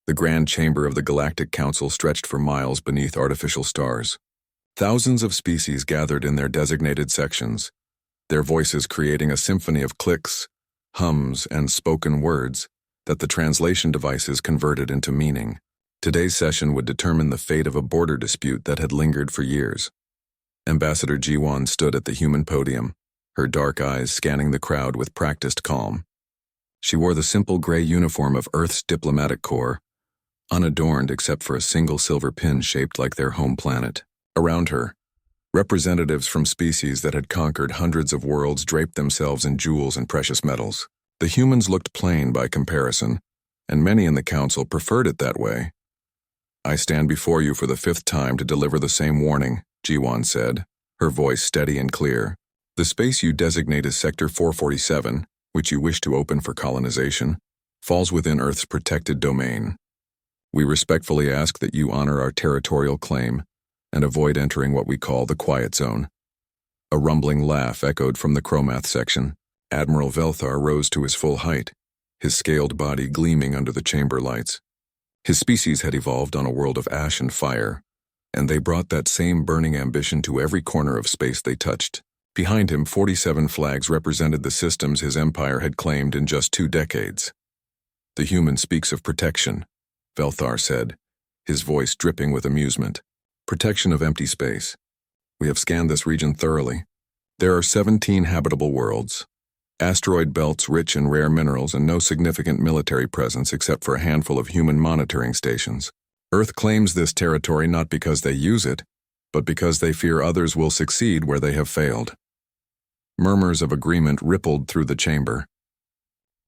The grand chamber of the Galactic Council stretched for miles beneath artificial stars. Thousands of species gathered in their designated sections, their voices creating a symphony of clicks, hums, and spoken words that the translation devices converted into meaning. Today's session would determine the fate of a border dispute that had lingered for years. Ambassador Jiwan stood at the human podium, her dark eyes scanning the crowd with practiced calm. She wore the simple gray uniform of Earth's diplomatic corps, unadorned except for a single silver pin shaped like their home planet. Around her, representatives from species that had conquered hundreds of worlds draped themselves in jewels and precious metals. The humans looked plain by comparison, and many in the council preferred it that way. "I stand before you for the 5th time to deliver the same warning," Jiwan said, her voice steady and clear. "The space you designate as Sector 447, which you wish to open for colonization, falls within Earth's protected domain. We respectfully ask that you honor our territorial claim and avoid entering what we call the Quiet Zone." A rumbling laugh echoed from the Chromath section. Admiral Velthar rose to his full height, his scaled body gleaming under the chamber lights. His species had evolved on a world of ash and fire, and they brought that same burning ambition to every corner of space they touched. Behind him, 47 flags represented the systems his empire had claimed in just 2 decades. "The human speaks of protection," Velthar said, his voice dripping with amusement. "Protection of empty space. We have scanned this region thoroughly. There are 17 habitable worlds, asteroid belts rich in rare minerals, and no significant military presence except for a handful of human monitoring stations. Earth claims this territory not because they use it, but because they fear others will succeed where they have failed." Murmurs of agreement rippled through the chamber.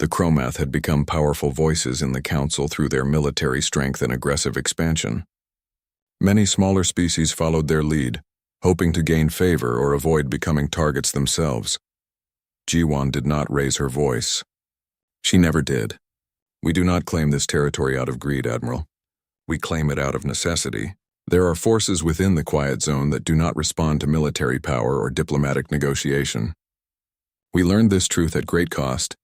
The Chromath had become powerful voices in the council through their military strength and aggressive expansion. Many smaller species followed their lead, hoping to gain favor or avoid becoming targets themselves. Jiwan did not raise her voice. She never did. "We do not claim this territory out of greed, Admiral. We claim it out of necessity. There are forces within the Quiet Zone that do not respond to military power or diplomatic negotiation. We learned this truth at great cost,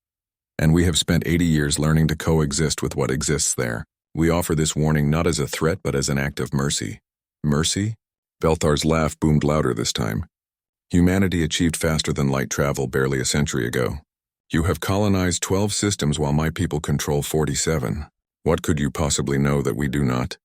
and we have spent 80 years learning to coexist with what exists there. We offer this warning not as a threat but as an act of mercy." "Mercy?" Velthar's laugh boomed louder this time. "Humanity achieved faster than light travel barely a century ago. You have colonized 12 systems while my people control 47. What could you possibly know that we do not?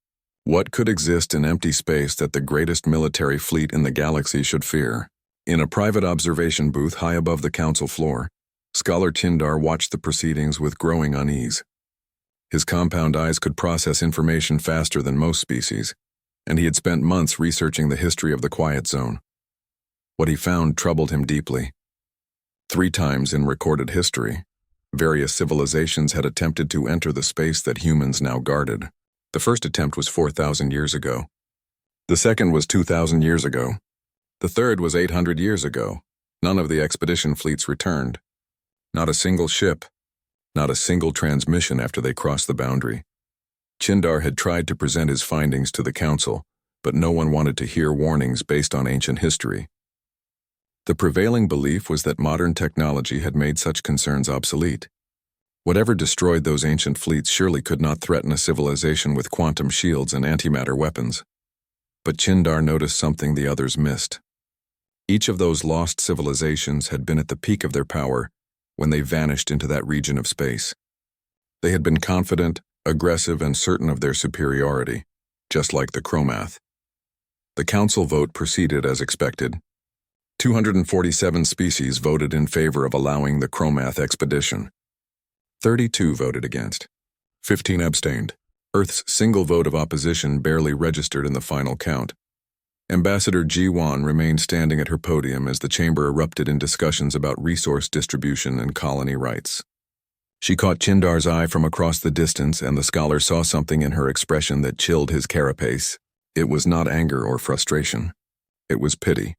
What could exist in empty space that the greatest military fleet in the galaxy should fear?" In a private observation booth high above the council floor, Scholar Tindar watched the proceedings with growing unease. His compound eyes could process information faster than most species, and he had spent months researching the history of the Quiet Zone. What he found troubled him deeply. 3 times in recorded history, various civilizations had attempted to enter the space that humans now guarded. The first attempt was 4,000 years ago. The second was 2,000 years ago. The third was 800 years ago. None of the expedition fleets returned. Not a single ship, not a single transmission after they crossed the boundary. Tindar had tried to present his findings to the council, but no one wanted to hear warnings based on ancient history. The prevailing belief was that modern technology had made such concerns obsolete. Whatever destroyed those ancient fleets surely could not threaten a civilization with quantum shields and antimatter weapons. But Tindar noticed something the others missed. Each of those lost civilizations had been at the peak of their power when they vanished into that region of space. They had been confident, aggressive, and certain of their superiority, just like the Chromath. The council vote proceeded as expected. 247 species voted in favor of allowing the Chromath expedition. 32 voted against. 15 abstained. Earth's single vote of opposition barely registered in the final count. Ambassador Jiwan remained standing at her podium as the chamber erupted in discussions about resource distribution and colony rights. She caught Tindar's eye from across the distance, and the scholar saw something in her expression that chilled his carapace. It was not anger or frustration. It was pity.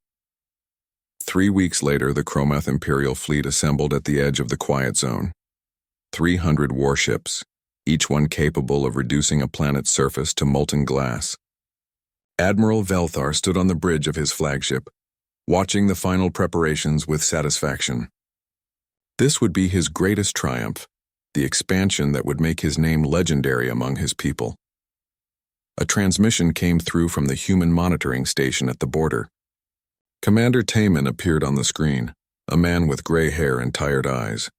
3 weeks later, the Chromath Imperial fleet assembled at the edge of the Quiet Zone. 300 warships, each one capable of reducing a planet's surface to molten glass. Admiral Velthar stood on the bridge of his flagship, watching the final preparations with satisfaction. This would be his greatest triumph, the expansion that would make his name legendary among his people. A transmission came through from the human monitoring station at the border. Commander Taman appeared on the screen, a man with gray hair and tired eyes.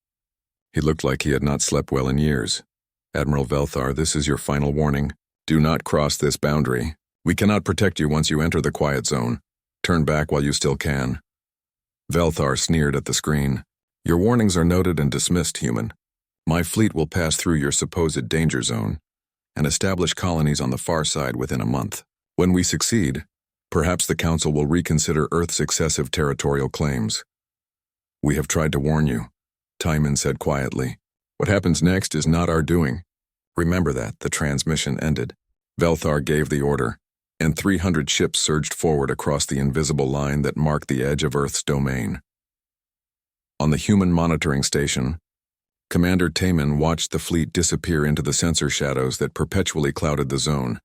He looked like he had not slept well in years. "Admiral Velthar, this is your final warning. Do not cross this boundary. We cannot protect you once you enter the quiet zone. Turn back while you still can." Velthar sneered at the screen. "Your warnings are noted and dismissed, human. My fleet will pass through your supposed danger zone and establish colonies on the far side within a month. When we succeed, perhaps the Council will reconsider Earth's excessive territorial claims." "We have tried to warn you," Timon said quietly. "What happens next is not our doing. Remember that." The transmission ended. Velthar gave the order, and 300 ships surged forward across the invisible line that marked the edge of Earth's domain. On the human monitoring station, Commander Taman watched the fleet disappear into the sensor shadows that perpetually clouded the zone.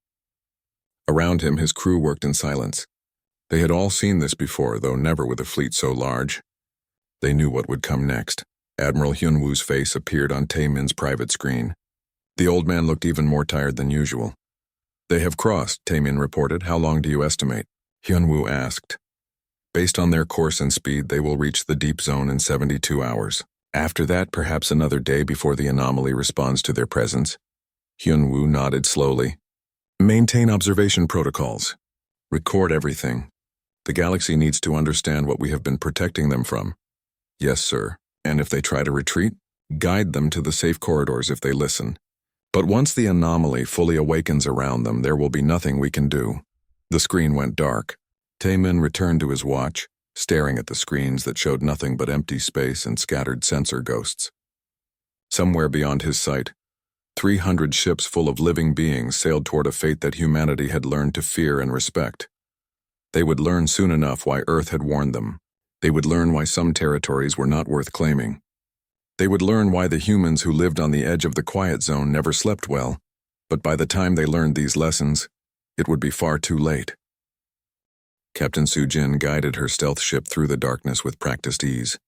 Around him, his crew worked in silence. They had all seen this before, though never with a fleet so large. They knew what would come next. Admiral Hyunwoo's face appeared on Taemin's private screen. The old man looked even more tired than usual. "They have crossed," Taemin reported. "How long do you estimate?" Hyunwoo asked. "Based on their course and speed, they will reach the deep zone in 72 hours. After that, perhaps another day before the anomaly responds to their presence." Hyunwoo nodded slowly. "Maintain observation protocols. Record everything. The galaxy needs to understand what we have been protecting them from." "Yes, sir. And if they try to retreat, guide them to the safe corridors if they listen. But once the anomaly fully awakens around them, there will be nothing we can do." The screen went dark. Taemin returned to his watch, staring at the screens that showed nothing but empty space and scattered sensor ghosts. Somewhere beyond his sight, 300 ships full of living beings sailed toward a fate that humanity had learned to fear and respect. They would learn soon enough why Earth had warned them. They would learn why some territories were not worth claiming. They would learn why the humans who lived on the edge of the quiet zone never slept well, but by the time they learned these lessons, it would be far too late. Captain Sujin guided her stealth ship through the darkness with practiced ease.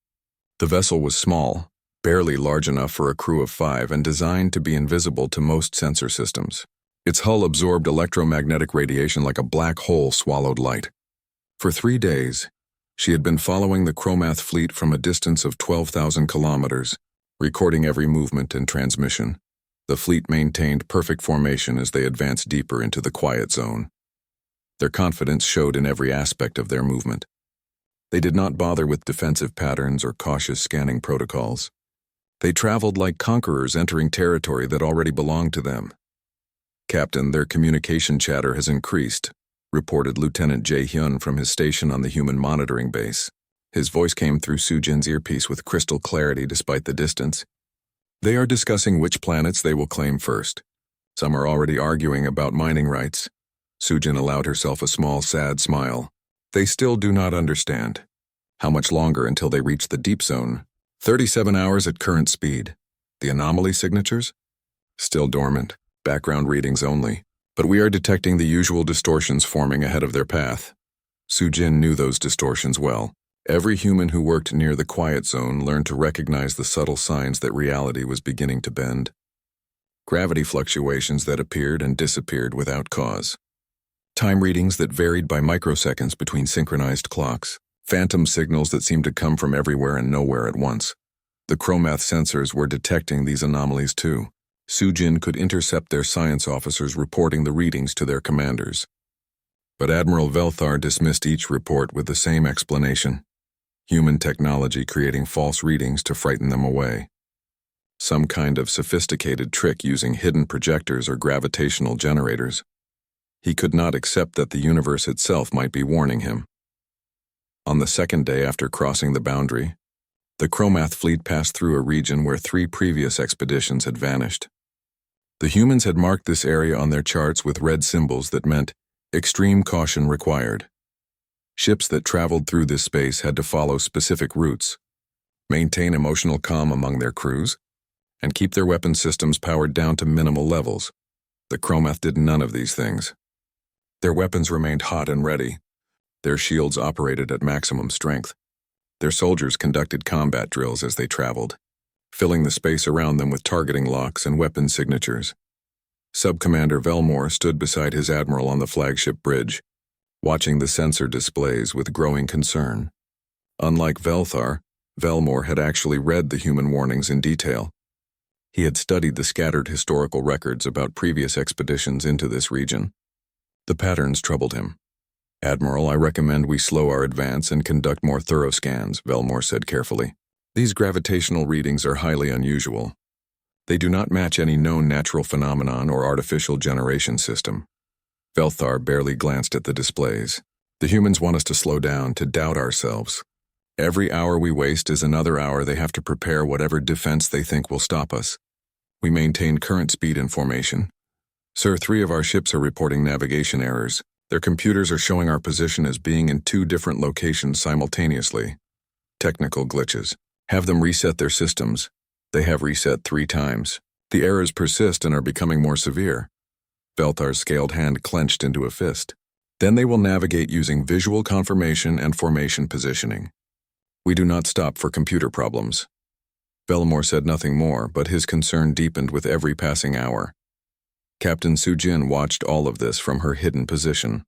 The vessel was small, barely large enough for a crew of 5 and designed to be invisible to most sensor systems. Its hull absorbed electromagnetic radiation like a black hole swallowed light. For 3 days, she had been following the Chromath fleet from a distance of 12,000 kilometers, recording every movement and transmission. The fleet maintained perfect formation as they advanced deeper into the quiet zone. Their confidence showed in every aspect of their movement. They did not bother with defensive patterns or cautious scanning protocols. They traveled like conquerors entering territory that already belonged to them. "Captain, their communication chatter has increased," reported Lieutenant Jae-hyun from his station on the human monitoring base. His voice came through Sujin's earpiece with crystal clarity despite the distance. "They are discussing which planets they will claim first. Some are already arguing about mining rights." Sujin allowed herself a small, sad smile. "They still do not understand. How much longer until they reach the deep zone? 37 hours at current speed. The anomaly signatures? Still dormant. Background readings only. But we are detecting the usual distortions forming ahead of their path." Sujin knew those distortions well. Every human who worked near the quiet zone learned to recognize the subtle signs that reality was beginning to bend. Gravity fluctuations that appeared and disappeared without cause. Time readings that varied by microseconds between synchronized clocks. Phantom signals that seemed to come from everywhere and nowhere at once. The Chromath sensors were detecting these anomalies too. Sujin could intercept their science officers reporting the readings to their commanders. But Admiral Velthar dismissed each report with the same explanation: human technology creating false readings to frighten them away. Some kind of sophisticated trick using hidden projectors or gravitational generators. He could not accept that the universe itself might be warning him. On the second day after crossing the boundary, the Chromath fleet passed through a region where 3 previous expeditions had vanished. The humans had marked this area on their charts with red symbols that meant extreme caution required. Ships that traveled through this space had to follow specific routes, maintain emotional calm among their crews, and keep their weapon systems powered down to minimal levels. The Chromath did none of these things. Their weapons remained hot and ready. Their shields operated at maximum strength. Their soldiers conducted combat drills as they traveled. filling the space around them with targeting locks and weapon signatures. Sub-Commander Velmore stood beside his admiral on the flagship bridge, watching the sensor displays with growing concern. Unlike Velthar, Velmore had actually read the human warnings in detail. He had studied the scattered historical records about previous expeditions into this region. The patterns troubled him. "Admiral, I recommend we slow our advance and conduct more thorough scans," Velmore said carefully. "These gravitational readings are highly unusual. They do not match any known natural phenomenon or artificial generation system." Velthar barely glanced at the displays. "The humans want us to slow down, to doubt ourselves. Every hour we waste is another hour they have to prepare whatever defense they think will stop us. We maintain current speed and formation. Sir, 3 of our ships are reporting navigation errors. Their computers are showing our position as being in 2 different locations simultaneously. Technical glitches. Have them reset their systems. They have reset 3 times. The errors persist and are becoming more severe." Velthar's scaled hand clenched into a fist. "Then they will navigate using visual confirmation and formation positioning. We do not stop for computer problems." Velmore said nothing more, but his concern deepened with every passing hour. Captain Sujin watched all of this from her hidden position.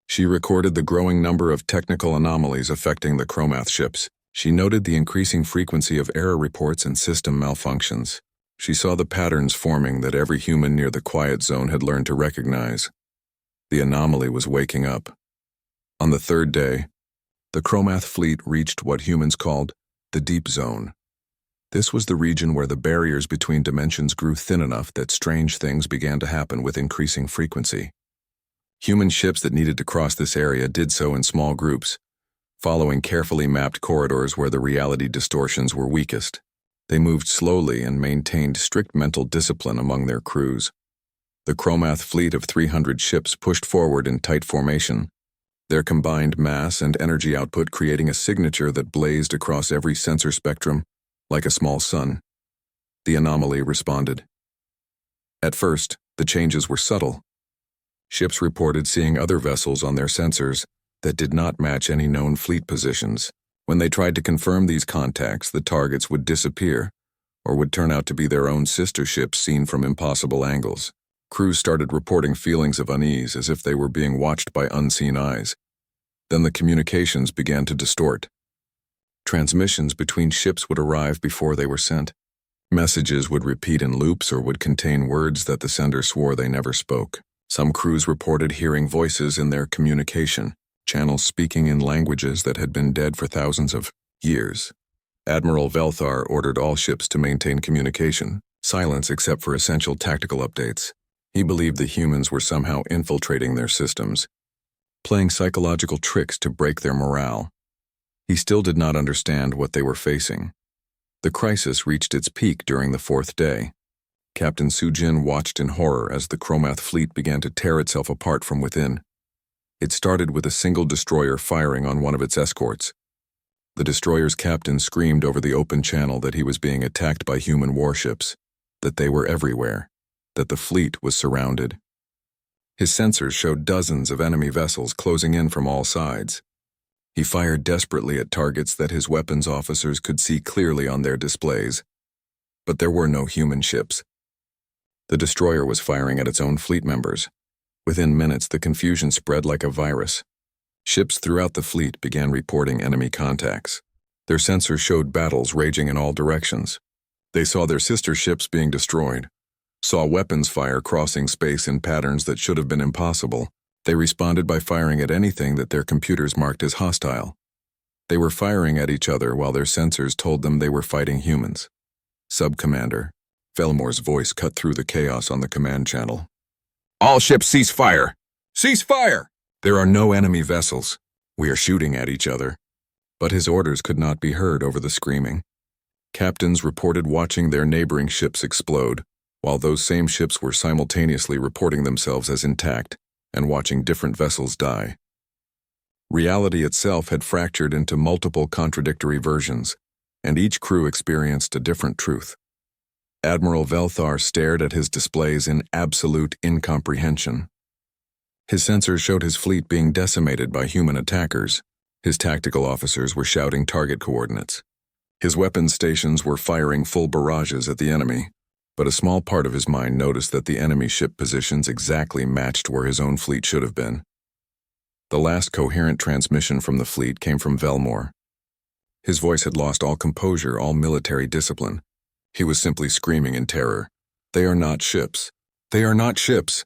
She recorded the growing number of technical anomalies affecting the Chromath ships. She noted the increasing frequency of error reports and system malfunctions. She saw the patterns forming that every human near the quiet zone had learned to recognize. The anomaly was waking up. On the 3rd day, the Chromath fleet reached what humans called the Deep Zone. This was the region where the barriers between dimensions grew thin enough that strange things began to happen with increasing frequency. Human ships that needed to cross this area did so in small groups, following carefully mapped corridors where the reality distortions were weakest. They moved slowly and maintained strict mental discipline among their crews. The Chromath fleet of 300 ships pushed forward in tight formation, their combined mass and energy output creating a signature that blazed across every sensor spectrum like a small sun. The anomaly responded. At first, the changes were subtle. Ships reported seeing other vessels on their sensors that did not match any known fleet positions. When they tried to confirm these contacts, the targets would disappear or would turn out to be their own sister ships seen from impossible angles. Crews started reporting feelings of unease as if they were being watched by unseen eyes. Then the communications began to distort. Transmissions between ships would arrive before they were sent. Messages would repeat in loops or would contain words that the sender swore they never spoke. Some crews reported hearing voices in their communication, channels speaking in languages that had been dead for thousands of years. Admiral Velthar ordered all ships to maintain communication, silence except for essential tactical updates. He believed the humans were somehow infiltrating their systems, playing psychological tricks to break their morale. He still did not understand what they were facing. The crisis reached its peak during the 4th day. Captain Sujin watched in horror as the Chromath fleet began to tear itself apart from within. It started with a single destroyer firing on one of its escorts. The destroyer's captain screamed over the open channel that he was being attacked by human warships, that they were everywhere, that the fleet was surrounded. His sensors showed dozens of enemy vessels closing in from all sides. He fired desperately at targets that his weapons officers could see clearly on their displays, but there were no human ships. The destroyer was firing at its own fleet members. Within minutes, the confusion spread like a virus. Ships throughout the fleet began reporting enemy contacts. Their sensors showed battles raging in all directions. They saw their sister ships being destroyed, saw weapons fire crossing space in patterns that should have been impossible. They responded by firing at anything that their computers marked as hostile. They were firing at each other while their sensors told them they were fighting humans. Sub-Commander Velmore's voice cut through the chaos on the command channel. "All ships cease fire! Cease fire! There are no enemy vessels. We are shooting at each other." But his orders could not be heard over the screaming. Captains reported watching their neighboring ships explode, while those same ships were simultaneously reporting themselves as intact and watching different vessels die. Reality itself had fractured into multiple contradictory versions, and each crew experienced a different truth. Admiral Velthar stared at his displays in absolute incomprehension. His sensors showed his fleet being decimated by human attackers. His tactical officers were shouting target coordinates. His weapons stations were firing full barrages at the enemy, but a small part of his mind noticed that the enemy ship positions exactly matched where his own fleet should have been. The last coherent transmission from the fleet came from Velmore. His voice had lost all composure, all military discipline. He was simply screaming in terror. "They are not ships. They are not ships.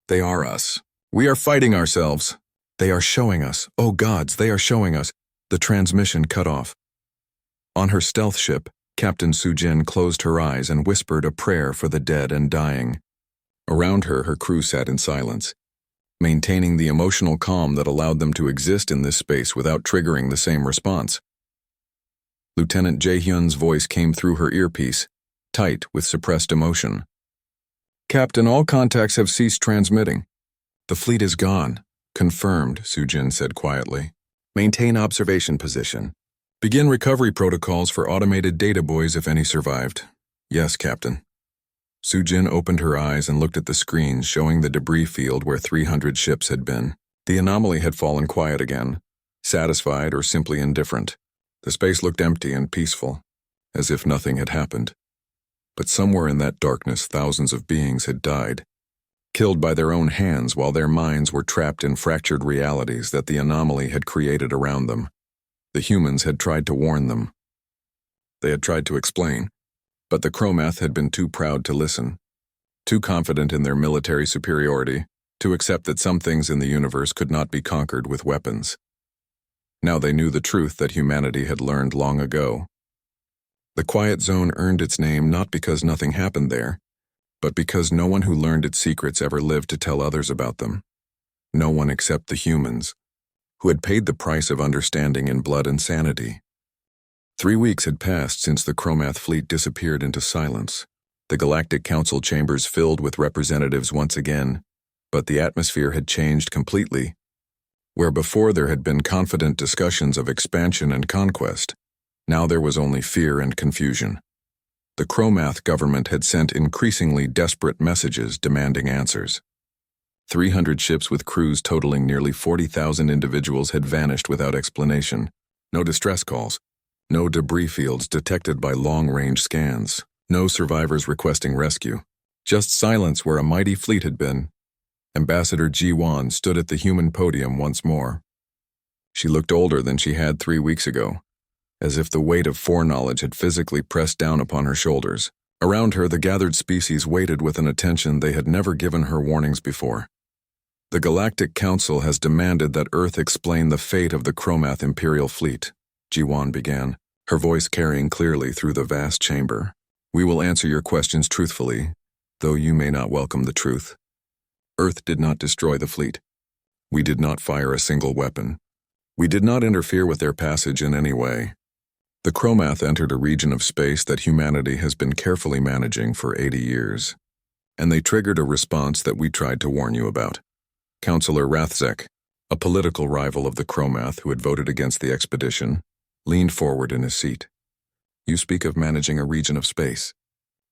They are us. We are fighting ourselves. They are showing us. Oh gods, they are showing us." The transmission cut off. On her stealth ship, Captain Sujin closed her eyes and whispered a prayer for the dead and dying. Around her, her crew sat in silence, maintaining the emotional calm that allowed them to exist in this space without triggering the same response. Lieutenant Jae-hyun's voice came through her earpiece, tight with suppressed emotion. "Captain, all contacts have ceased transmitting." "The fleet is gone," confirmed, Sujin said quietly. "Maintain observation position. Begin recovery protocols for automated data buoys if any survived." "Yes, Captain." Sujin opened her eyes and looked at the screens showing the debris field where 300 ships had been. The anomaly had fallen quiet again, satisfied or simply indifferent. The space looked empty and peaceful, as if nothing had happened. But somewhere in that darkness, thousands of beings had died, killed by their own hands while their minds were trapped in fractured realities that the anomaly had created around them. The humans had tried to warn them. They had tried to explain, but the Chromath had been too proud to listen, too confident in their military superiority to accept that some things in the universe could not be conquered with weapons. Now they knew the truth that humanity had learned long ago. The Quiet Zone earned its name not because nothing happened there, but because no one who learned its secrets ever lived to tell others about them. No one except the humans, who had paid the price of understanding in blood and sanity. 3 weeks had passed since the Chromath fleet disappeared into silence. The Galactic Council chambers filled with representatives once again, but the atmosphere had changed completely. Where before there had been confident discussions of expansion and conquest, now there was only fear and confusion. The Chromath government had sent increasingly desperate messages demanding answers. 300 ships with crews totaling nearly 40,000 individuals had vanished without explanation. No distress calls, no debris fields detected by long-range scans, no survivors requesting rescue. Just silence where a mighty fleet had been. Ambassador Ji-won stood at the human podium once more. She looked older than she had 3 weeks ago, as if the weight of foreknowledge had physically pressed down upon her shoulders. Around her, the gathered species waited with an attention they had never given her warnings before. "The Galactic Council has demanded that Earth explain the fate of the Chromath Imperial Fleet," Ji-won began, her voice carrying clearly through the vast chamber. "We will answer your questions truthfully, though you may not welcome the truth. Earth did not destroy the fleet. We did not fire a single weapon. We did not interfere with their passage in any way. The Chromath entered a region of space that humanity has been carefully managing for 80 years, and they triggered a response that we tried to warn you about." Councillor Rathzek, a political rival of the Chromath who had voted against the expedition, leaned forward in his seat. "You speak of managing a region of space.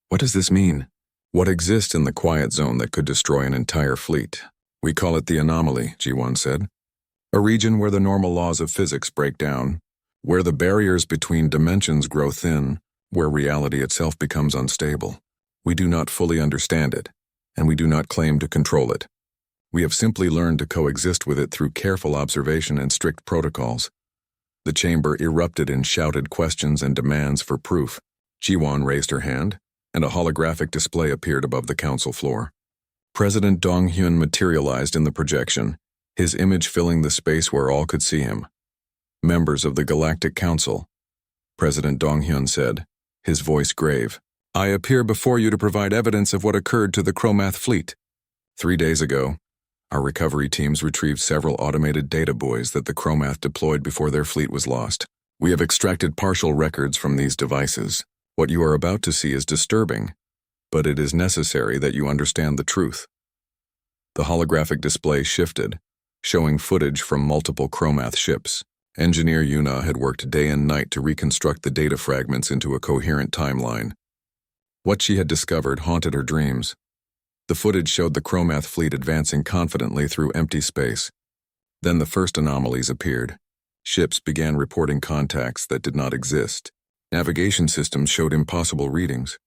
What does this mean? What exists in the Quiet Zone that could destroy an entire fleet?" "We call it the anomaly," Ji-won said. "A region where the normal laws of physics break down, where the barriers between dimensions grow thin, where reality itself becomes unstable. We do not fully understand it, and we do not claim to control it. We have simply learned to coexist with it through careful observation and strict protocols." The chamber erupted in shouted questions and demands for proof. Ji-won raised her hand, and a holographic display appeared above the council floor. President Dong-hyun materialized in the projection, his image filling the space where all could see him. "Members of the Galactic Council," President Dong-hyun said, his voice grave, "I appear before you to provide evidence of what occurred to the Chromath fleet. 3 days ago, our recovery teams retrieved several automated data buoys that the Chromath deployed before their fleet was lost. We have extracted partial records from these devices. What you are about to see is disturbing, but it is necessary that you understand the truth." The holographic display shifted, showing footage from multiple Chromath ships. Engineer Yuna had worked day and night to reconstruct the data fragments into a coherent timeline. What she had discovered haunted her dreams. The footage showed the Chromath fleet advancing confidently through empty space. Then the first anomalies appeared. Ships began reporting contacts that did not exist. Navigation systems showed impossible readings.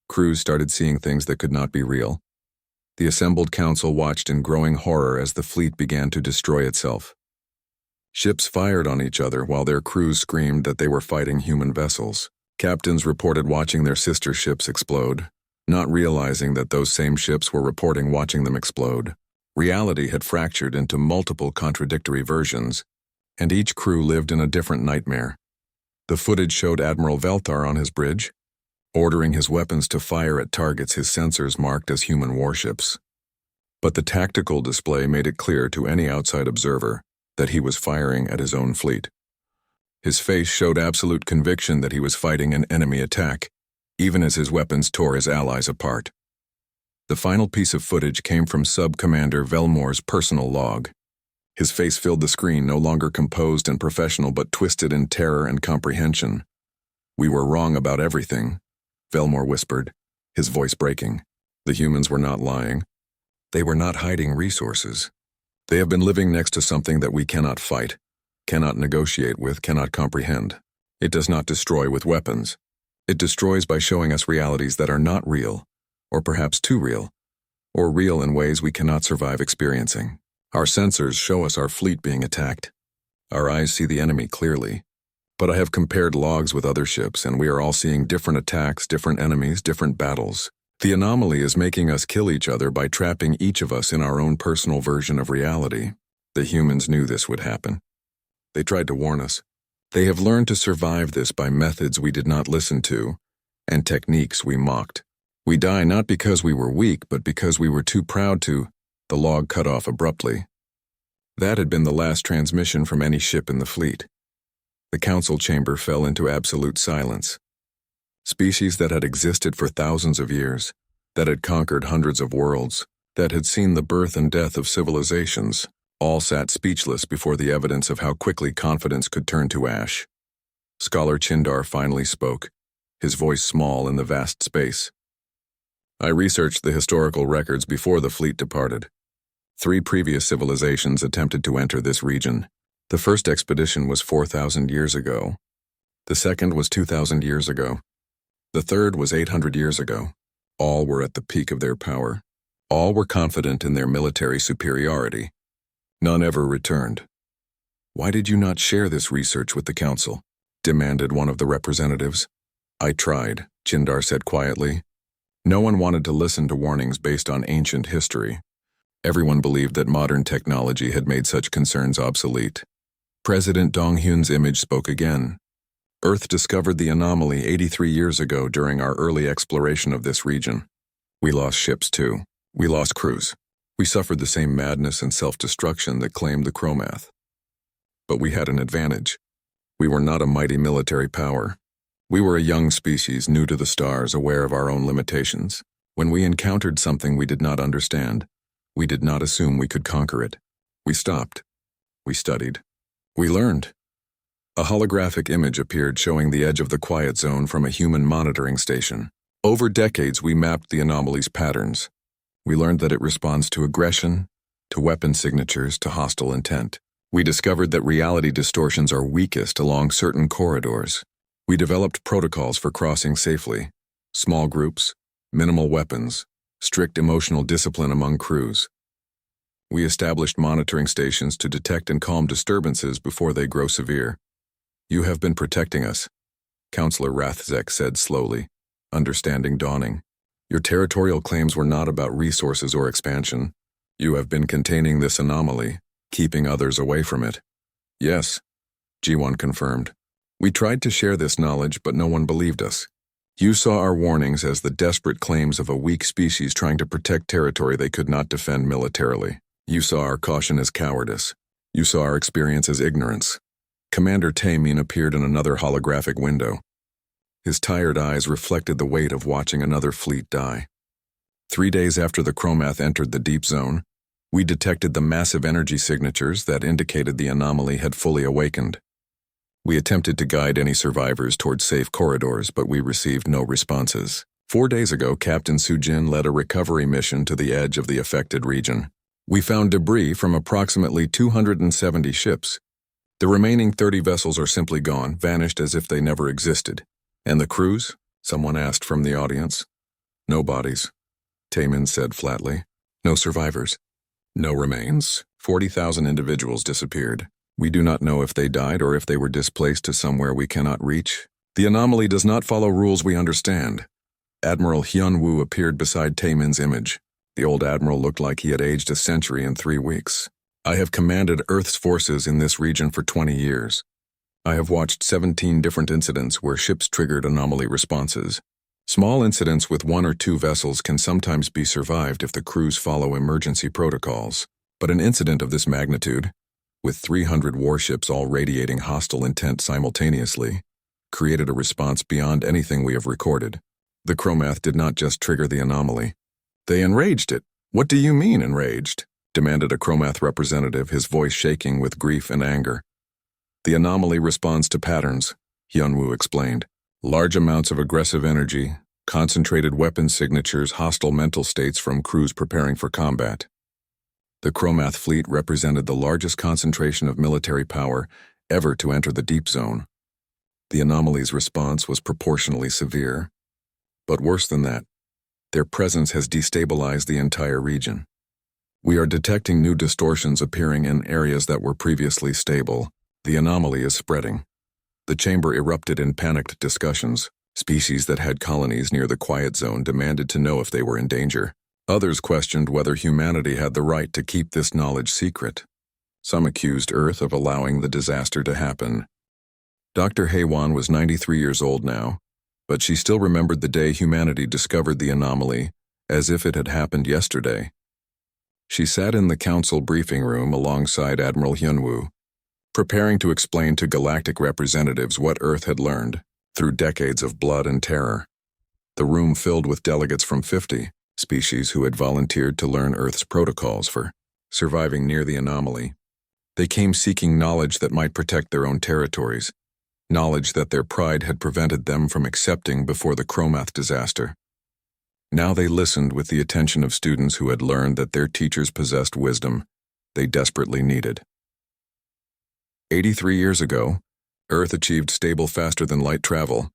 Crews started seeing things that could not be real. The assembled council watched in growing horror as the fleet began to destroy itself. Ships fired on each other while their crews screamed that they were fighting human vessels. Captains reported watching their sister ships explode, not realizing that those same ships were reporting watching them explode. Reality had fractured into multiple contradictory versions, and each crew lived in a different nightmare. The footage showed Admiral Velthar on his bridge, ordering his weapons to fire at targets his sensors marked as human warships. But the tactical display made it clear to any outside observer that he was firing at his own fleet. His face showed absolute conviction that he was fighting an enemy attack, even as his weapons tore his allies apart. The final piece of footage came from Sub-Commander Velmore's personal log. His face filled the screen, no longer composed and professional but twisted in terror and comprehension. "We were wrong about everything," Velmore whispered, his voice breaking. "The humans were not lying. They were not hiding resources. They have been living next to something that we cannot fight, cannot negotiate with, cannot comprehend. It does not destroy with weapons. It destroys by showing us realities that are not real, or perhaps too real, or real in ways we cannot survive experiencing. Our sensors show us our fleet being attacked. Our eyes see the enemy clearly. But I have compared logs with other ships, and we are all seeing different attacks, different enemies, different battles. The anomaly is making us kill each other by trapping each of us in our own personal version of reality. The humans knew this would happen. They tried to warn us. They have learned to survive this by methods we did not listen to, and techniques we mocked. We die not because we were weak, but because we were too proud to." The log cut off abruptly. That had been the last transmission from any ship in the fleet. The council chamber fell into absolute silence. Species that had existed for thousands of years, that had conquered hundreds of worlds, that had seen the birth and death of civilizations, all sat speechless before the evidence of how quickly confidence could turn to ash. Scholar Chindar finally spoke, his voice small in the vast space. "I researched the historical records before the fleet departed. 3 previous civilizations attempted to enter this region. The first expedition was 4,000 years ago. The second was 2,000 years ago. The third was 800 years ago. All were at the peak of their power. All were confident in their military superiority. None ever returned." "Why did you not share this research with the council?" demanded one of the representatives. "I tried," Chindar said quietly. "No one wanted to listen to warnings based on ancient history. Everyone believed that modern technology had made such concerns obsolete." President Donghyun's image spoke again. "Earth discovered the anomaly 83 years ago during our early exploration of this region. We lost ships too. We lost crews. We suffered the same madness and self-destruction that claimed the Chromath. But we had an advantage. We were not a mighty military power. We were a young species, new to the stars, aware of our own limitations. When we encountered something we did not understand, we did not assume we could conquer it. We stopped. We studied. We learned." A holographic image appeared showing the edge of the quiet zone from a human monitoring station. "Over decades, we mapped the anomaly's patterns. We learned that it responds to aggression, to weapon signatures, to hostile intent. We discovered that reality distortions are weakest along certain corridors. We developed protocols for crossing safely. Small groups, minimal weapons, strict emotional discipline among crews. We established monitoring stations to detect and calm disturbances before they grow severe. You have been protecting us," Counselor Rathzek said slowly, understanding dawning. "Your territorial claims were not about resources or expansion. You have been containing this anomaly, keeping others away from it." "Yes," Jiwon confirmed. "We tried to share this knowledge, but no one believed us. You saw our warnings as the desperate claims of a weak species trying to protect territory they could not defend militarily. You saw our caution as cowardice. You saw our experience as ignorance." Commander Taemin appeared in another holographic window. His tired eyes reflected the weight of watching another fleet die. 3 days after the Chromath entered the deep zone, we detected the massive energy signatures that indicated the anomaly had fully awakened. We attempted to guide any survivors towards safe corridors, but we received no responses. 4 days ago, Captain Sujin led a recovery mission to the edge of the affected region. We found debris from approximately 270 ships. The remaining 30 vessels are simply gone, vanished as if they never existed. And the crews? Someone asked from the audience. No bodies, Taemin said flatly. No survivors. No remains. 40,000 individuals disappeared. We do not know if they died or if they were displaced to somewhere we cannot reach. The anomaly does not follow rules we understand. Admiral Hyun-woo appeared beside Taemin's image. The old admiral looked like he had aged a century in 3 weeks. I have commanded Earth's forces in this region for 20 years. I have watched 17 different incidents where ships triggered anomaly responses. Small incidents with 1 or 2 vessels can sometimes be survived if the crews follow emergency protocols. But an incident of this magnitude, with 300 warships all radiating hostile intent simultaneously, created a response beyond anything we have recorded. The Chromath did not just trigger the anomaly. They enraged it. What do you mean, enraged? Demanded a Chromath representative, his voice shaking with grief and anger. The anomaly responds to patterns, Hyun-woo explained. Large amounts of aggressive energy, concentrated weapon signatures, hostile mental states from crews preparing for combat. The Chromath fleet represented the largest concentration of military power ever to enter the deep zone. The anomaly's response was proportionally severe. But worse than that, their presence has destabilized the entire region. We are detecting new distortions appearing in areas that were previously stable. The anomaly is spreading. The chamber erupted in panicked discussions. Species that had colonies near the quiet zone demanded to know if they were in danger. Others questioned whether humanity had the right to keep this knowledge secret. Some accused Earth of allowing the disaster to happen. Dr. Haewon was 93 years old now, but she still remembered the day humanity discovered the anomaly as if it had happened yesterday. She sat in the council briefing room alongside Admiral Hyun-woo, preparing to explain to galactic representatives what Earth had learned through decades of blood and terror. The room filled with delegates from 50 species who had volunteered to learn Earth's protocols for surviving near the anomaly. They came seeking knowledge that might protect their own territories, knowledge that their pride had prevented them from accepting before the Chromath disaster. Now they listened with the attention of students who had learned that their teachers possessed wisdom they desperately needed. 83 years ago, Earth achieved stable faster-than-light travel.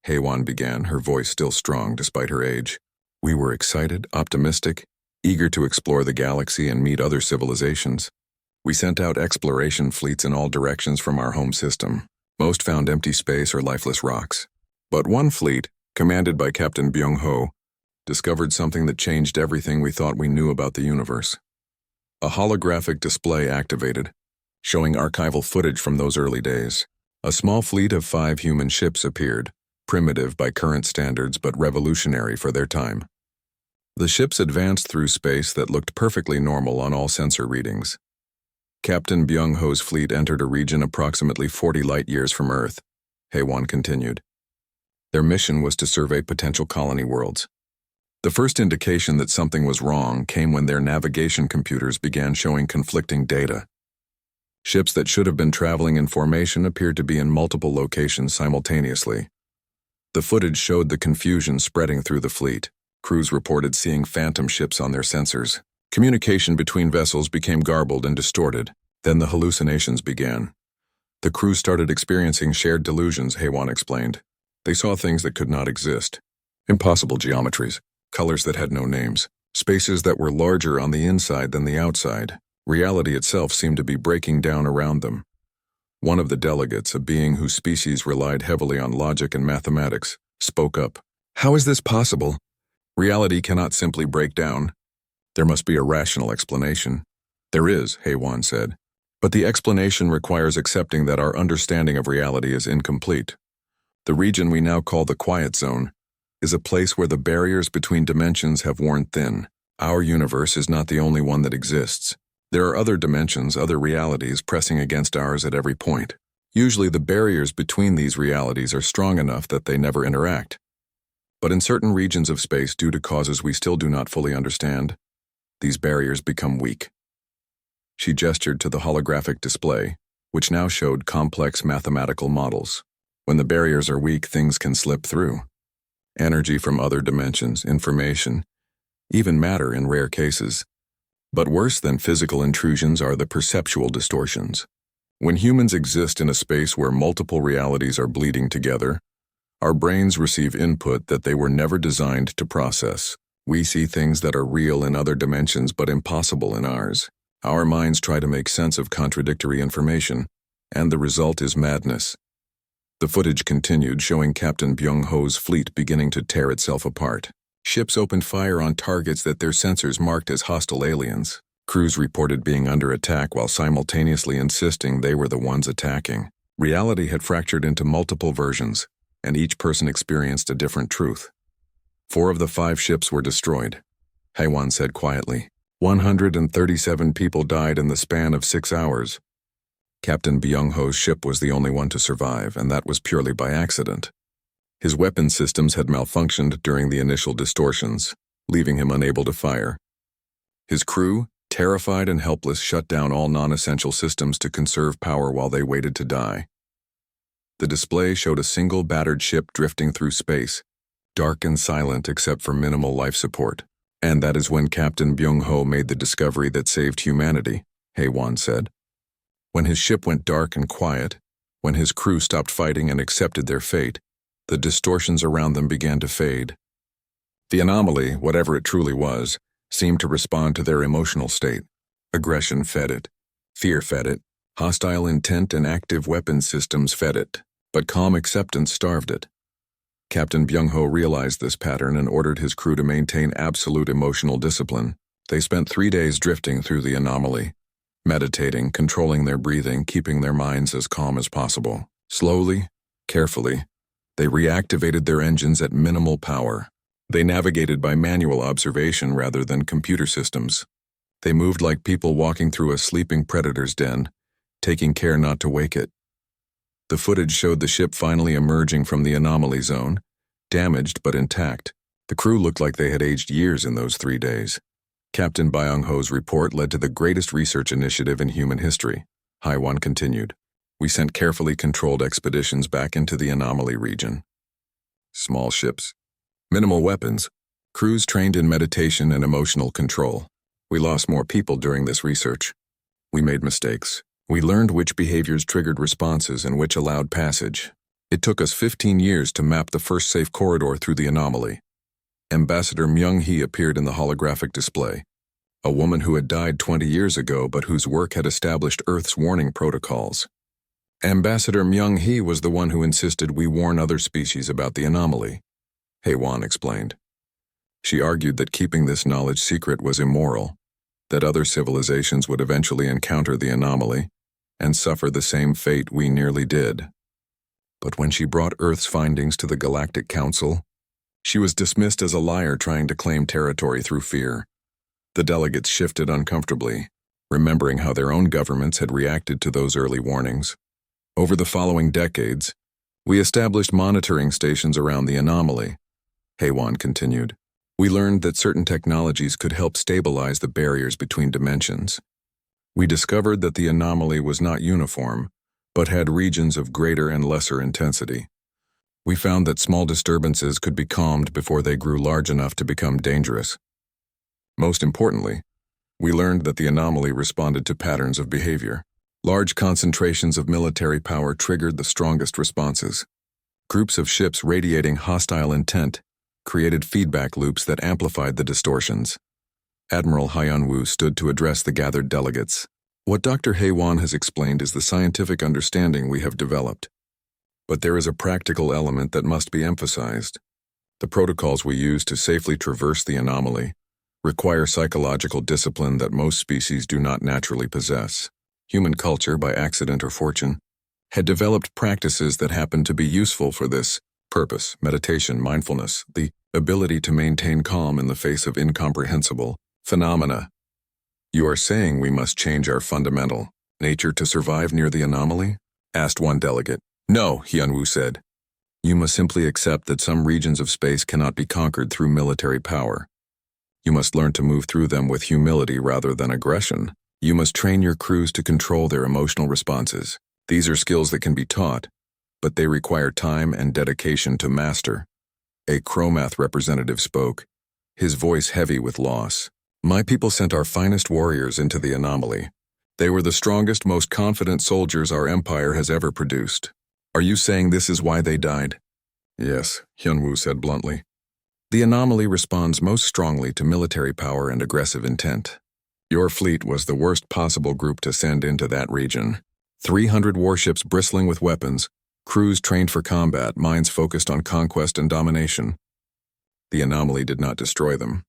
Haewon began, her voice still strong despite her age. We were excited, optimistic, eager to explore the galaxy and meet other civilizations. We sent out exploration fleets in all directions from our home system. Most found empty space or lifeless rocks. But one fleet, commanded by Captain Byung-ho, discovered something that changed everything we thought we knew about the universe. A holographic display activated, showing archival footage from those early days. A small fleet of 5 human ships appeared, primitive by current standards but revolutionary for their time. The ships advanced through space that looked perfectly normal on all sensor readings. Captain Byung-ho's fleet entered a region approximately 40 light-years from Earth, Haewon continued. Their mission was to survey potential colony worlds. The first indication that something was wrong came when their navigation computers began showing conflicting data. Ships that should have been traveling in formation appeared to be in multiple locations simultaneously. The footage showed the confusion spreading through the fleet. Crews reported seeing phantom ships on their sensors. Communication between vessels became garbled and distorted. Then the hallucinations began. The crew started experiencing shared delusions, Haewon explained. They saw things that could not exist. Impossible geometries, colors that had no names, spaces that were larger on the inside than the outside. Reality itself seemed to be breaking down around them. One of the delegates, a being whose species relied heavily on logic and mathematics, spoke up. How is this possible? Reality cannot simply break down. There must be a rational explanation. There is, Haewon said. But the explanation requires accepting that our understanding of reality is incomplete. The region we now call the Quiet Zone is a place where the barriers between dimensions have worn thin. Our universe is not the only one that exists. There are other dimensions, other realities pressing against ours at every point. Usually the barriers between these realities are strong enough that they never interact. But in certain regions of space, due to causes we still do not fully understand, these barriers become weak. She gestured to the holographic display, which now showed complex mathematical models. When the barriers are weak, things can slip through. Energy from other dimensions, information, even matter in rare cases. But worse than physical intrusions are the perceptual distortions. When humans exist in a space where multiple realities are bleeding together, Our brains receive input that they were never designed to process. We see things that are real in other dimensions but impossible in ours. Our minds try to make sense of contradictory information, and the result is madness. The footage continued, showing Captain Byung-ho's fleet beginning to tear itself apart. Ships opened fire on targets that their sensors marked as hostile aliens. Crews reported being under attack while simultaneously insisting they were the ones attacking. Reality had fractured into multiple versions, and each person experienced a different truth. 4 of the 5 ships were destroyed, Haewon said quietly. 137 people died in the span of 6 hours. Captain Byung-ho's ship was the only one to survive, and that was purely by accident. His weapon systems had malfunctioned during the initial distortions, leaving him unable to fire. His crew, terrified and helpless, shut down all non-essential systems to conserve power while they waited to die. The display showed a single battered ship drifting through space, dark and silent except for minimal life support. And that is when Captain Byung-ho made the discovery that saved humanity, Haewon said. When his ship went dark and quiet, when his crew stopped fighting and accepted their fate, the distortions around them began to fade. The anomaly, whatever it truly was, seemed to respond to their emotional state. Aggression fed it. Fear fed it. Hostile intent and active weapons systems fed it. But calm acceptance starved it. Captain Byung-ho realized this pattern and ordered his crew to maintain absolute emotional discipline. They spent 3 days drifting through the anomaly, meditating, controlling their breathing, keeping their minds as calm as possible. Slowly, carefully, they reactivated their engines at minimal power. They navigated by manual observation rather than computer systems. They moved like people walking through a sleeping predator's den, taking care not to wake it. The footage showed the ship finally emerging from the anomaly zone, damaged but intact. The crew looked like they had aged years in those 3 days. Captain Byung-ho's report led to the greatest research initiative in human history, Haewon continued. We sent carefully controlled expeditions back into the anomaly region. Small ships, minimal weapons, crews trained in meditation and emotional control. We lost more people during this research. We made mistakes. We learned which behaviors triggered responses and which allowed passage. It took us 15 years to map the first safe corridor through the anomaly. Ambassador Myung-hee appeared in the holographic display, a woman who had died 20 years ago but whose work had established Earth's warning protocols. Ambassador Myung-hee was the one who insisted we warn other species about the anomaly, Haewon explained. She argued that keeping this knowledge secret was immoral, that other civilizations would eventually encounter the anomaly and suffer the same fate we nearly did. But when she brought Earth's findings to the Galactic Council, she was dismissed as a liar trying to claim territory through fear. The delegates shifted uncomfortably, remembering how their own governments had reacted to those early warnings. Over the following decades, we established monitoring stations around the anomaly, Haewon continued. We learned that certain technologies could help stabilize the barriers between dimensions. We discovered that the anomaly was not uniform, but had regions of greater and lesser intensity. We found that small disturbances could be calmed before they grew large enough to become dangerous. Most importantly, we learned that the anomaly responded to patterns of behavior. Large concentrations of military power triggered the strongest responses. Groups of ships radiating hostile intent created feedback loops that amplified the distortions. Admiral Hyun-woo stood to address the gathered delegates. What Dr. Haewon has explained is the scientific understanding we have developed. But there is a practical element that must be emphasized. The protocols we use to safely traverse the anomaly require psychological discipline that most species do not naturally possess. Human culture, by accident or fortune, had developed practices that happened to be useful for this purpose: meditation, mindfulness, the ability to maintain calm in the face of incomprehensible phenomena. You are saying we must change our fundamental nature to survive near the anomaly? Asked one delegate. No, Hyun-woo said. You must simply accept that some regions of space cannot be conquered through military power. You must learn to move through them with humility rather than aggression. You must train your crews to control their emotional responses. These are skills that can be taught, but they require time and dedication to master. A Chromath representative spoke, his voice heavy with loss. My people sent our finest warriors into the anomaly. They were the strongest, most confident soldiers our empire has ever produced. Are you saying this is why they died? Yes, Hyunwoo said bluntly. The anomaly responds most strongly to military power and aggressive intent. Your fleet was the worst possible group to send into that region. 300 warships bristling with weapons, crews trained for combat, minds focused on conquest and domination. The anomaly did not destroy them.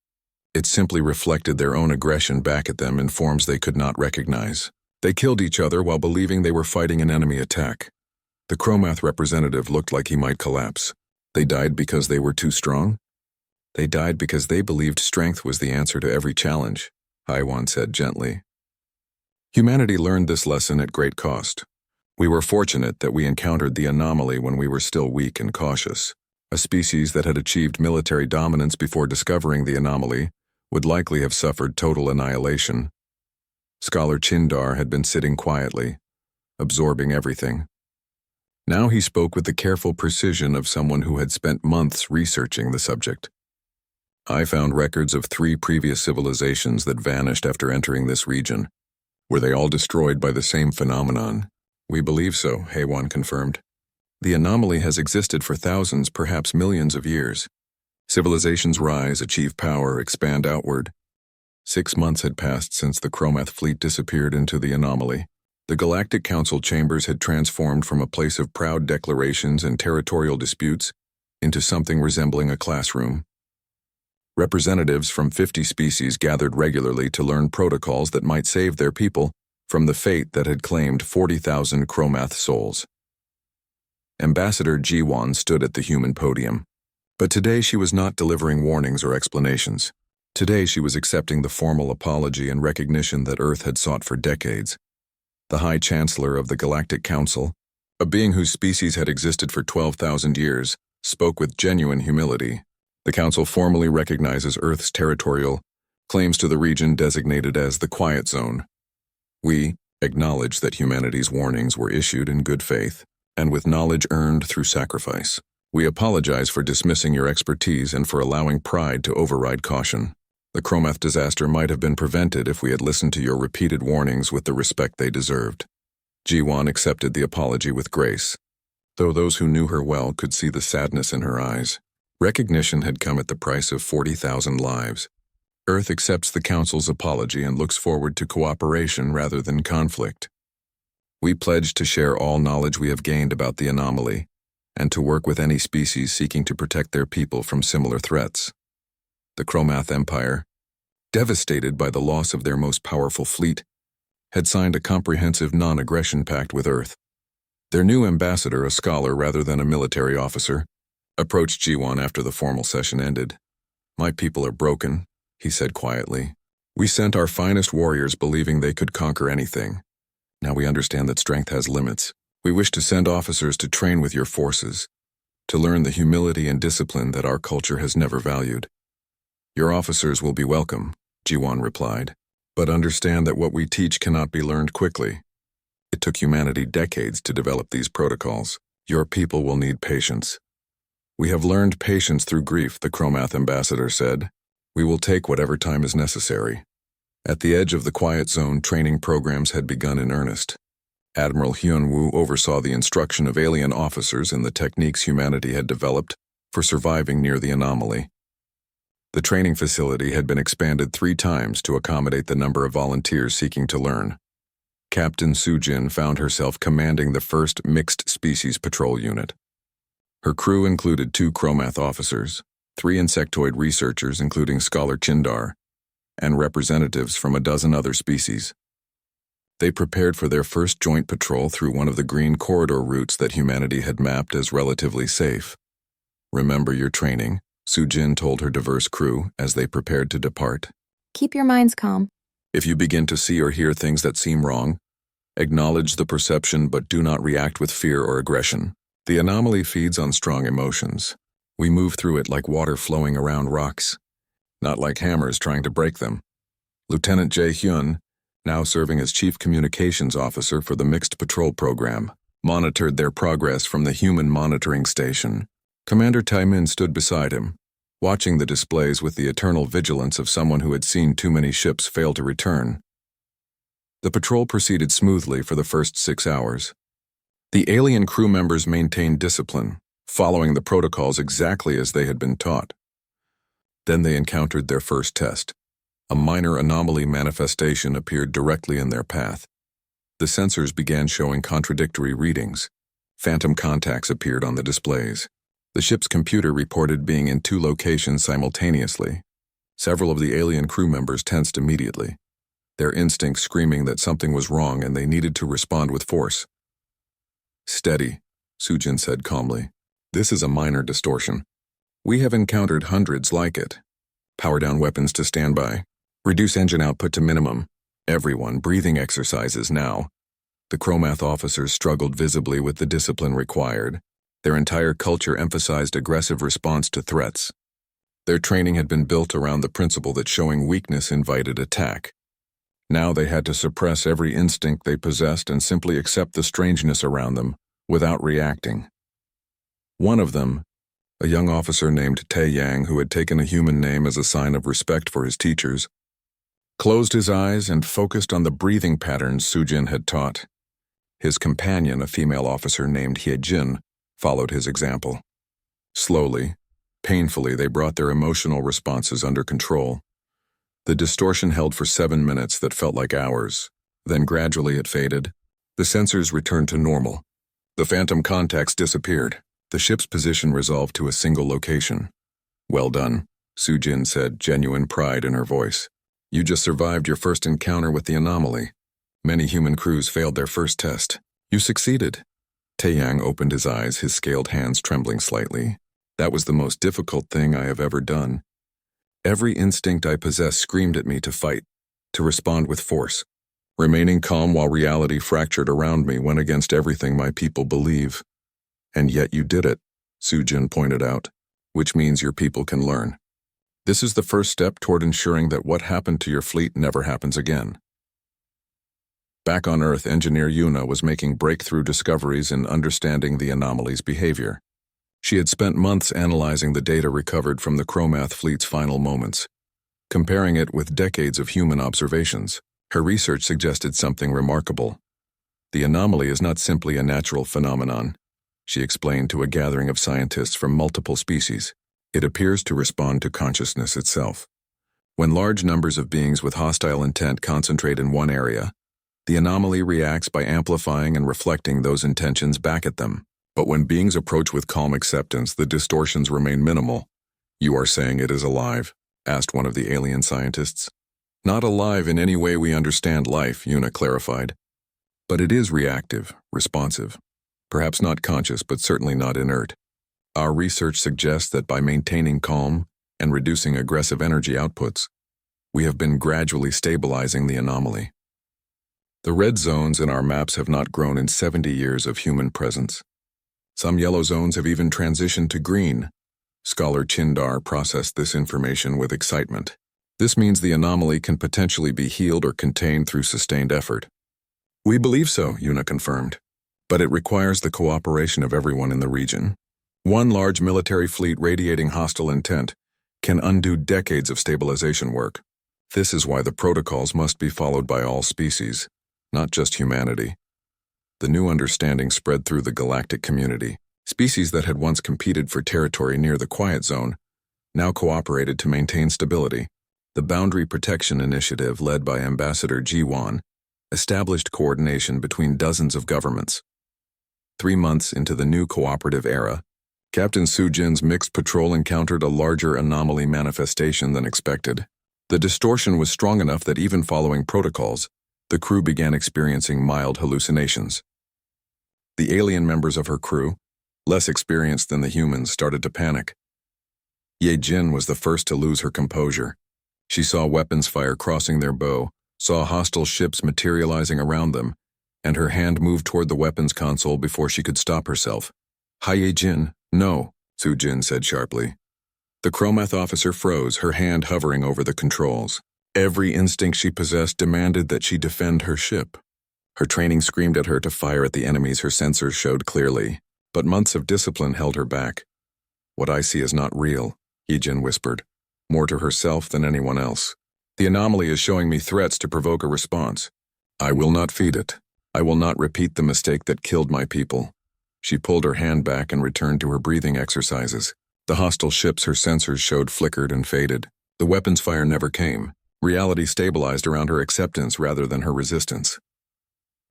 It simply reflected their own aggression back at them in forms they could not recognize. They killed each other while believing they were fighting an enemy attack. The Chromath representative looked like he might collapse. They died because they were too strong? They died because they believed strength was the answer to every challenge, Haiwan said gently. Humanity learned this lesson at great cost. We were fortunate that we encountered the anomaly when we were still weak and cautious. A species that had achieved military dominance before discovering the anomaly would likely have suffered total annihilation. Scholar Chindar had been sitting quietly, absorbing everything. Now he spoke with the careful precision of someone who had spent months researching the subject. I found records of 3 previous civilizations that vanished after entering this region. Were they all destroyed by the same phenomenon? We believe so, Haiwan confirmed. The anomaly has existed for thousands, perhaps millions of years. Civilizations rise, achieve power, expand outward. 6 months had passed since the Chromath fleet disappeared into the anomaly. The Galactic Council chambers had transformed from a place of proud declarations and territorial disputes into something resembling a classroom. Representatives from 50 species gathered regularly to learn protocols that might save their people from the fate that had claimed 40,000 Chromath souls. Ambassador Jiwon stood at the human podium. But today she was not delivering warnings or explanations. Today she was accepting the formal apology and recognition that Earth had sought for decades. The High Chancellor of the Galactic Council, a being whose species had existed for 12,000 years, spoke with genuine humility. The Council formally recognizes Earth's territorial claims to the region designated as the Quiet Zone. We acknowledge that humanity's warnings were issued in good faith and with knowledge earned through sacrifice. We apologize for dismissing your expertise and for allowing pride to override caution. The Chromath disaster might have been prevented if we had listened to your repeated warnings with the respect they deserved. Jiwon accepted the apology with grace, though those who knew her well could see the sadness in her eyes. Recognition had come at the price of 40,000 lives. Earth accepts the Council's apology and looks forward to cooperation rather than conflict. We pledge to share all knowledge we have gained about the anomaly and to work with any species seeking to protect their people from similar threats. The Chromath Empire, devastated by the loss of their most powerful fleet, had signed a comprehensive non-aggression pact with Earth. Their new ambassador, a scholar rather than a military officer, approached Jiwon after the formal session ended. My people are broken, he said quietly. We sent our finest warriors believing they could conquer anything. Now we understand that strength has limits. We wish to send officers to train with your forces, to learn the humility and discipline that our culture has never valued. Your officers will be welcome, Jiwon replied, but understand that what we teach cannot be learned quickly. It took humanity decades to develop these protocols. Your people will need patience. We have learned patience through grief, the Chromath ambassador said. We will take whatever time is necessary. At the edge of the Quiet Zone, training programs had begun in earnest. Admiral Hyunwoo oversaw the instruction of alien officers in the techniques humanity had developed for surviving near the anomaly. The training facility had been expanded 3 times to accommodate the number of volunteers seeking to learn. Captain Sujin found herself commanding the first mixed species patrol unit. Her crew included 2 Chromath officers, 3 insectoid researchers including Scholar Chindar, and representatives from a dozen other species. They prepared for their first joint patrol through one of the green corridor routes that humanity had mapped as relatively safe. Remember your training, Sujin told her diverse crew as they prepared to depart. Keep your minds calm. If you begin to see or hear things that seem wrong, acknowledge the perception but do not react with fear or aggression. The anomaly feeds on strong emotions. We move through it like water flowing around rocks, not like hammers trying to break them. Lieutenant Jae Hyun, now serving as Chief Communications Officer for the Mixed Patrol Program, monitored their progress from the human monitoring station. Commander Taimin stood beside him, watching the displays with the eternal vigilance of someone who had seen too many ships fail to return. The patrol proceeded smoothly for the first 6 hours. The alien crew members maintained discipline, following the protocols exactly as they had been taught. Then they encountered their first test. A minor anomaly manifestation appeared directly in their path. The sensors began showing contradictory readings. Phantom contacts appeared on the displays. The ship's computer reported being in 2 locations simultaneously. Several of the alien crew members tensed immediately, their instincts screaming that something was wrong and they needed to respond with force. "Steady," Sujin said calmly. "This is a minor distortion. We have encountered hundreds like it. Power down weapons to standby. Reduce engine output to minimum. Everyone, breathing exercises now." The Chromath officers struggled visibly with the discipline required. Their entire culture emphasized aggressive response to threats. Their training had been built around the principle that showing weakness invited attack. Now they had to suppress every instinct they possessed and simply accept the strangeness around them without reacting. One of them, a young officer named Tae Yang who had taken a human name as a sign of respect for his teachers, closed his eyes and focused on the breathing patterns Sujin had taught. His companion, a female officer named Hyejin, followed his example. Slowly, painfully, they brought their emotional responses under control. The distortion held for 7 minutes that felt like hours. Then gradually it faded. The sensors returned to normal. The phantom contacts disappeared. The ship's position resolved to a single location. "Well done," Sujin said, genuine pride in her voice. "You just survived your first encounter with the anomaly. Many human crews failed their first test. You succeeded." Taeyang opened his eyes, his scaled hands trembling slightly. "That was the most difficult thing I have ever done. Every instinct I possess screamed at me to fight, to respond with force. Remaining calm while reality fractured around me went against everything my people believe. And yet you did it," Sujin pointed out, "which means your people can learn. This is the first step toward ensuring that what happened to your fleet never happens again." Back on Earth, engineer Yuna was making breakthrough discoveries in understanding the anomaly's behavior. She had spent months analyzing the data recovered from the Chromath fleet's final moments. Comparing it with decades of human observations, her research suggested something remarkable. "The anomaly is not simply a natural phenomenon," she explained to a gathering of scientists from multiple species. "It appears to respond to consciousness itself. When large numbers of beings with hostile intent concentrate in one area, the anomaly reacts by amplifying and reflecting those intentions back at them. But when beings approach with calm acceptance, the distortions remain minimal." "You are saying it is alive?" asked one of the alien scientists. "Not alive in any way we understand life," Yuna clarified. "But it is reactive, responsive. Perhaps not conscious, but certainly not inert. Our research suggests that by maintaining calm and reducing aggressive energy outputs, we have been gradually stabilizing the anomaly. The red zones in our maps have not grown in 70 years of human presence. Some yellow zones have even transitioned to green." Scholar Chindar processed this information with excitement. "This means the anomaly can potentially be healed or contained through sustained effort." "We believe so," Yuna confirmed. "But it requires the cooperation of everyone in the region. One large military fleet radiating hostile intent can undo decades of stabilization work. This is why the protocols must be followed by all species, not just humanity." The new understanding spread through the galactic community. Species that had once competed for territory near the Quiet Zone now cooperated to maintain stability. The Boundary Protection Initiative, led by Ambassador Jiwan, established coordination between dozens of governments. 3 months into the new cooperative era, Captain Sujin's mixed patrol encountered a larger anomaly manifestation than expected. The distortion was strong enough that even following protocols, the crew began experiencing mild hallucinations. The alien members of her crew, less experienced than the humans, started to panic. Ye Jin was the first to lose her composure. She saw weapons fire crossing their bow, saw hostile ships materializing around them, and her hand moved toward the weapons console before she could stop herself. "Ye Jin, no," Sujin said sharply. The Chromath officer froze, her hand hovering over the controls. Every instinct she possessed demanded that she defend her ship. Her training screamed at her to fire at the enemies her sensors showed clearly, but months of discipline held her back. "What I see is not real," Yejin whispered, more to herself than anyone else. "The anomaly is showing me threats to provoke a response. I will not feed it. I will not repeat the mistake that killed my people." She pulled her hand back and returned to her breathing exercises. The hostile ships her sensors showed flickered and faded. The weapons fire never came. Reality stabilized around her acceptance rather than her resistance.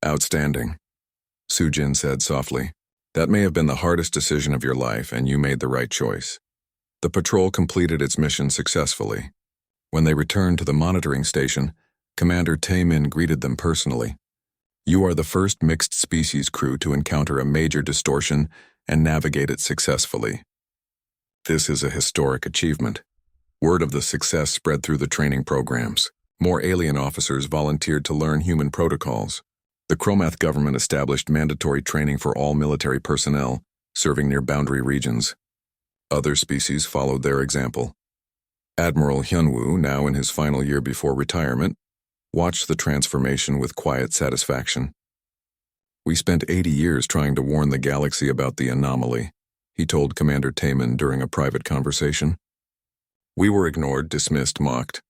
Outstanding, Sujin said softly. That may have been the hardest decision of your life, and you made the right choice. The patrol completed its mission successfully. When they returned to the monitoring station, Commander Taemin greeted them personally. You are the first mixed-species crew to encounter a major distortion and navigate it successfully. This is a historic achievement. Word of the success spread through the training programs. More alien officers volunteered to learn human protocols. The Chromath government established mandatory training for all military personnel serving near boundary regions. Other species followed their example. Admiral Hyunwoo, now in his final year before retirement, watched the transformation with quiet satisfaction. We spent 80 years trying to warn the galaxy about the anomaly, he told Commander Taemin during a private conversation. We were ignored, dismissed, mocked.